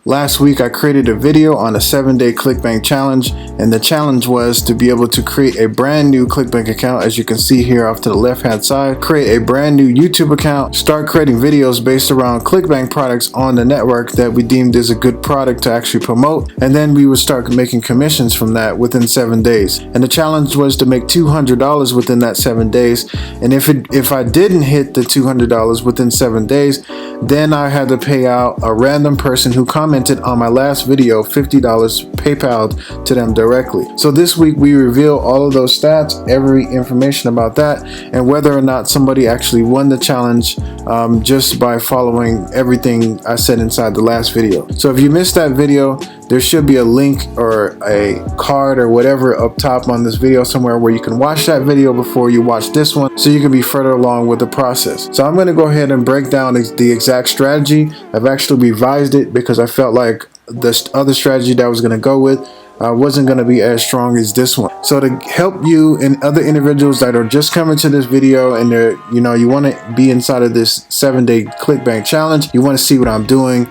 Last week I created a video on a 7-day Clickbank challenge, and the challenge was to be able to create a brand new Clickbank account, as you can see here off to the left hand side, create a brand new YouTube account, start creating videos based around Clickbank products on the network that we deemed is a good product to actually promote, and then we would start making commissions from that within 7 days. And the challenge was to make $200 within that 7 days, and if I didn't hit the $200 within 7 days, then I had to pay out a random person who commented on my last video $50 PayPal to them directly. So this week we reveal all of those stats, every information about that, and whether or not somebody actually won the challenge just by following everything I said inside the last video. So if you missed that video, there should be a link or a card or whatever up top on this video somewhere where you can watch that video before you watch this one, so you can be further along with the process. So I'm going to go ahead and break down the exact strategy. I've actually revised it because I felt like the other strategy that I was going to go with wasn't going to be as strong as this one. So to help you and other individuals that are just coming to this video and they're, you want to be inside of this 7-day Clickbank challenge, you want to see what I'm doing,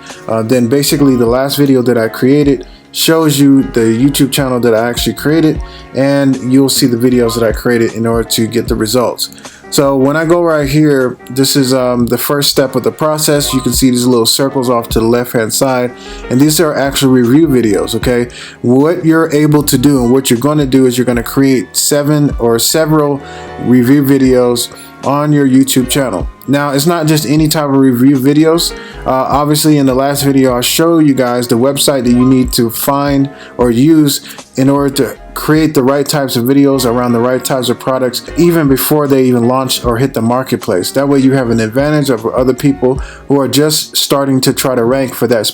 then basically the last video that I created shows you the YouTube channel that I actually created, and you'll see the videos that I created in order to get the results. So when I go right here, this is the first step of the process. You can see these little circles off to the left hand side, and these are actual review videos. Okay, what you're able to do and what you're going to do is you're going to create 7 or several review videos on your YouTube channel. Now, it's not just any type of review videos. Obviously in the last video I show you guys the website that you need to find or use in order to create the right types of videos around the right types of products, even before they even launch or hit the marketplace. That way you have an advantage over other people who are just starting to try to rank for that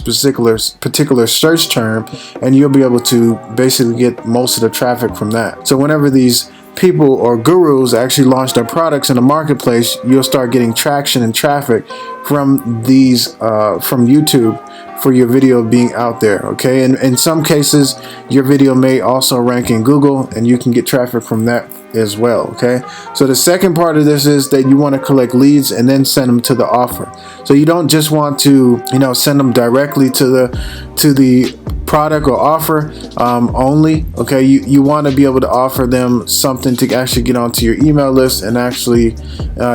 particular search term, and you'll be able to basically get most of the traffic from that. So whenever these people or gurus actually launch their products in the marketplace, you'll start getting traction and traffic from these from YouTube for your video being out there. Okay, and in some cases your video may also rank in Google, and you can get traffic from that as well. Okay, so the second part of this is that you want to collect leads and then send them to the offer. So you don't just want to send them directly to the product or offer only. Okay, you want to be able to offer them something to actually get onto your email list and actually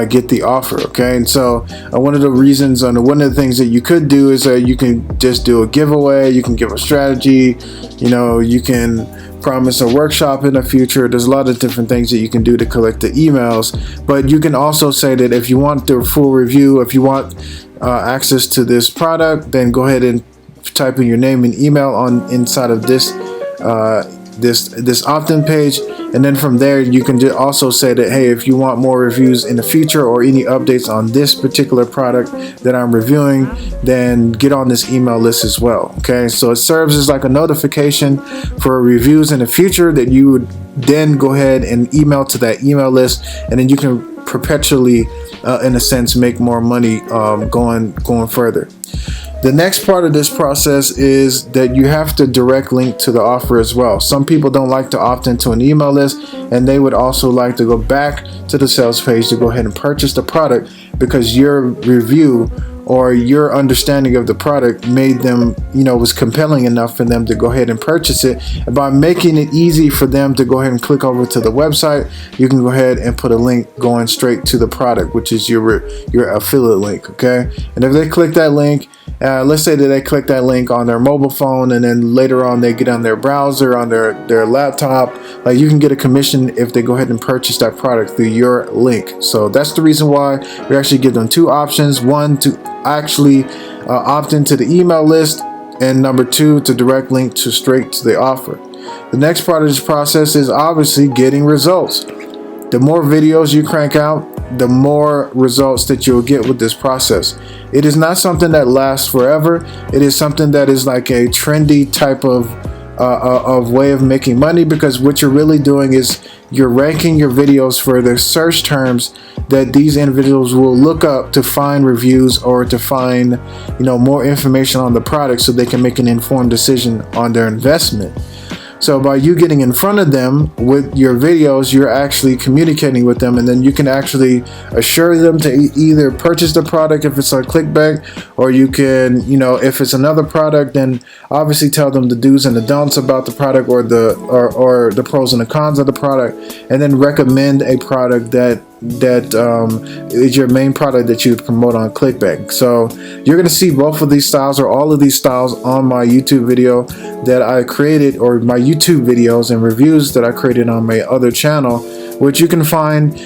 get the offer. Okay, and so one of the reasons, and one of the things that you could do is that you can just do a giveaway, you can give a strategy, you can promise a workshop in the future. There's a lot of different things that you can do to collect the emails, but you can also say that if you want the full review, if you want access to this product, then go ahead and type in your name and email on inside of this this opt-in page, and then from there you can also say that, hey, if you want more reviews in the future or any updates on this particular product that I'm reviewing, then get on this email list as well. Okay, so it serves as like a notification for reviews in the future that you would then go ahead and email to that email list, and then you can perpetually in a sense make more money going further. The next part of this process is that you have to direct link to the offer as well. Some people don't like to opt into an email list, and they would also like to go back to the sales page to go ahead and purchase the product because your review or your understanding of the product made them, was compelling enough for them to go ahead and purchase it. And by making it easy for them to go ahead and click over to the website, you can go ahead and put a link going straight to the product, which is your affiliate link. Okay, and if they click that link, let's say that they click that link on their mobile phone, and then later on they get on their browser, on their laptop, you can get a commission if they go ahead and purchase that product through your link. So that's the reason why we actually give them 2 options: 1, to actually opt into the email list, and number 2, to direct link straight to the offer. The next part of this process is obviously getting results. The more videos you crank out, the more results that you'll get with this process. It is not something that lasts forever. It is something that is like a trendy type of way of making money, because what you're really doing is you're ranking your videos for the search terms that these individuals will look up to find reviews or to find more information on the product, so they can make an informed decision on their investment. So by you getting in front of them with your videos, you're actually communicating with them, and then you can actually assure them to either purchase the product if it's on Clickbank, or you can, if it's another product, then obviously tell them the do's and the don'ts about the product, or the pros and the cons of the product, and then recommend a product that is your main product that you promote on Clickbank. So you're going to see both of these styles, or all of these styles, on my YouTube video that I created, or my YouTube videos and reviews that I created on my other channel, which you can find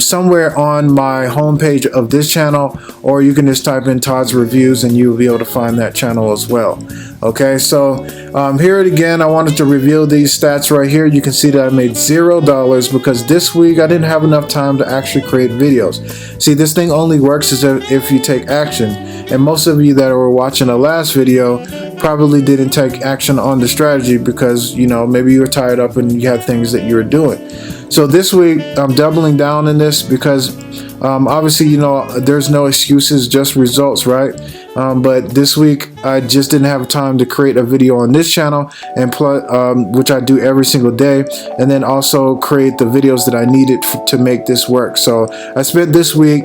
somewhere on my homepage of this channel, or you can just type in Todd's Reviews and you'll be able to find that channel as well. Okay, so here again, I wanted to reveal these stats right here. You can see that I made $0 because this week I didn't have enough time to actually create videos. See, this thing only works if you take action, and most of you that were watching the last video probably didn't take action on the strategy because maybe you were tied up and you had things that you were doing. So this week I'm doubling down in this because obviously there's no excuses, just results, right? But this week I just didn't have time to create a video on this channel, and which I do every single day, and then also create the videos that I needed to make this work. So I spent this week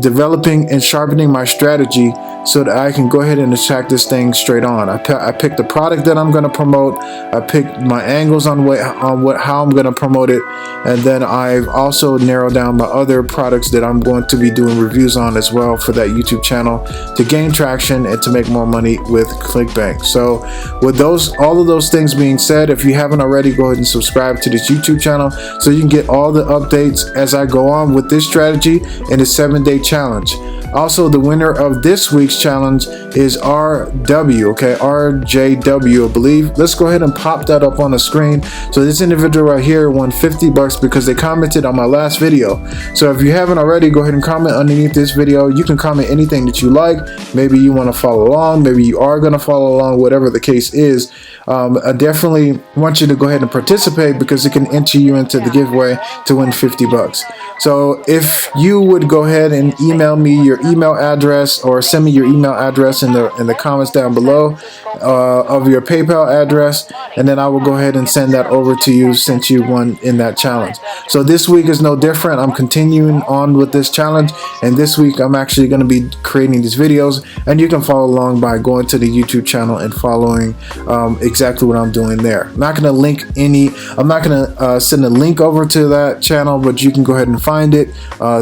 developing and sharpening my strategy so that I can go ahead and attack this thing straight on. I picked the product that I'm going to promote. I picked my angles on how I'm going to promote it, and then I've also narrowed down my other products that I'm going to be doing reviews on as well for that YouTube channel to gain traction and to make more money with Clickbank. So with all of those things being said, if you haven't already, go ahead and subscribe to this YouTube channel so you can get all the updates as I go on with this strategy and the 7-day challenge. Also, the winner of this week's challenge is RW, okay, RJW, I believe. Let's go ahead and pop that up on the screen. So this individual right here won $50 because they commented on my last video. So if you haven't already, go ahead and comment underneath this video. You can comment anything that you like. Maybe you want to follow along. Maybe you are going to follow along, whatever the case is. I definitely want you to go ahead and participate because it can enter you into the giveaway to win $50. So if you would go ahead and email me your email address, or send me your email address in the comments down below of your PayPal address, and then I will go ahead and send that over to you since you won in that challenge. So this week is no different. I'm continuing on with this challenge, and this week I'm actually going to be creating these videos, and you can follow along by going to the YouTube channel and following exactly what I'm doing there. I'm not going to send a link over to that channel, but you can go ahead and find it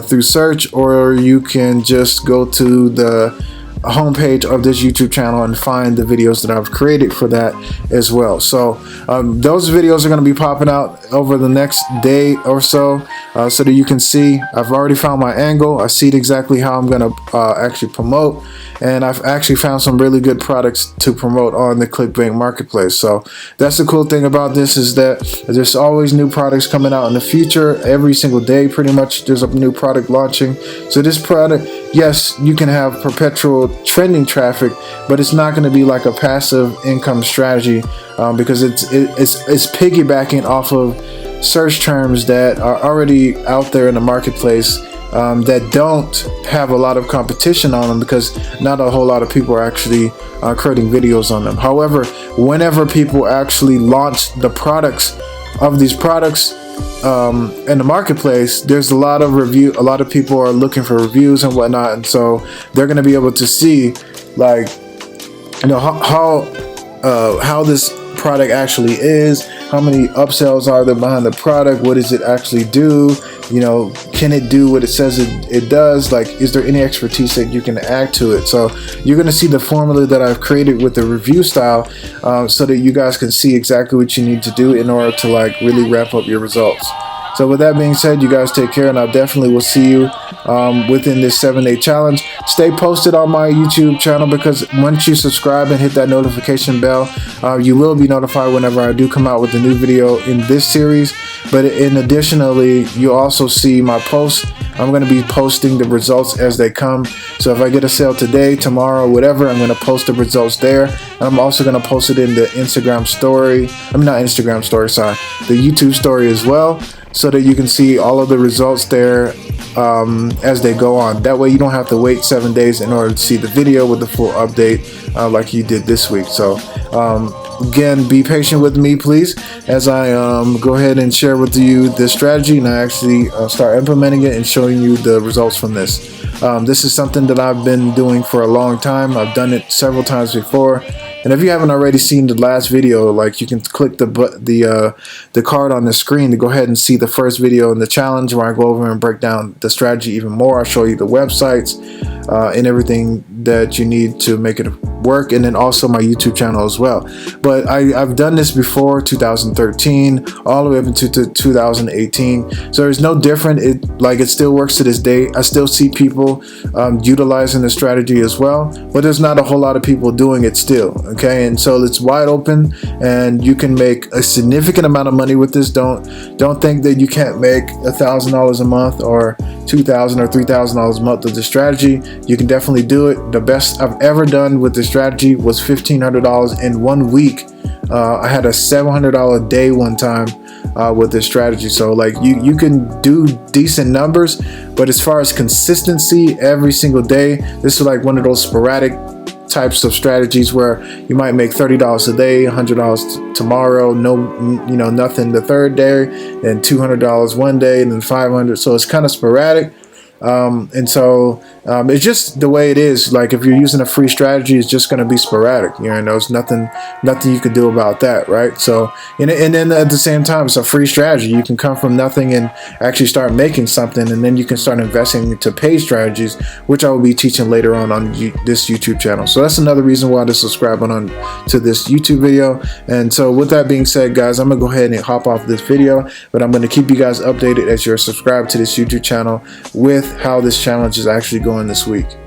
through search, or you can just go to the homepage of this YouTube channel and find the videos that I've created for that as well. So those videos are going to be popping out over the next day or so that you can see. I've already found my angle. I see exactly how I'm going to actually promote, and I've actually found some really good products to promote on the Clickbank marketplace. So that's the cool thing about this, is that there's always new products coming out in the future. Every single day pretty much there's a new product launching. So this product, yes, you can have perpetual trending traffic, but it's not going to be like a passive income strategy because it's piggybacking off of search terms that are already out there in the marketplace that don't have a lot of competition on them, because not a whole lot of people are actually creating videos on them. However, whenever people actually launch the products of these products in the marketplace, there's a lot of people are looking for reviews and whatnot, and so they're going to be able to see, like, how this product actually is, how many upsells are there behind the product, what does it actually do, can it do what it says it does, like, is there any expertise that you can add to it. So you're going to see the formula that I've created with the review style, so that you guys can see exactly what you need to do in order to, like, really ramp up your results. So with that being said, you guys take care, and I definitely will see you within this 7-day challenge. Stay posted on my YouTube channel, because once you subscribe and hit that notification bell, you will be notified whenever I do come out with a new video in this series. But additionally, you'll also see my posts. I'm going to be posting the results as they come. So if I get a sale today, tomorrow, whatever, I'm going to post the results there. And I'm also going to post it in the Instagram story. Not Instagram story, sorry. The YouTube story as well, so that you can see all of the results there as they go on. That way you don't have to wait 7 days in order to see the video with the full update like you did this week. So again, be patient with me, please, as I go ahead and share with you this strategy, and I actually start implementing it and showing you the results from this. This is something that I've been doing for a long time. I've done it several times before. And if you haven't already seen the last video, like, you can click the card on the screen to go ahead and see the first video in the challenge, where I go over and break down the strategy even more. I'll show you the websites and everything that you need to make it work, and then also my YouTube channel as well. But I've done this before, 2013 all the way up into 2018, so there's no different. It still works to this day. I still see people utilizing the strategy as well, but there's not a whole lot of people doing it still. Okay, and so it's wide open, and you can make a significant amount of money with this. Don't think that you can't make $1,000 a month or $2,000 or $3,000 a month with this strategy. You can definitely do it. The best I've ever done with this strategy was $1,500 in 1 week. I had a $700 day one time with this strategy. So like you can do decent numbers, but as far as consistency every single day, this is like one of those sporadic types of strategies where you might make $30 a day, $100 tomorrow, nothing the third day, and $200 one day, and then $500. So it's kind of sporadic. And so it's just the way it is. Like, if you're using a free strategy, it's just going to be sporadic. There's nothing you can do about that, right? So, and then at the same time, it's a free strategy. You can come from nothing and actually start making something, and then you can start investing into paid strategies, which I will be teaching later on this YouTube channel. So that's another reason why to subscribe on to this YouTube video. And so with that being said, guys, I'm gonna go ahead and hop off this video, but I'm gonna keep you guys updated as you're subscribed to this YouTube channel with how this challenge is actually going this week.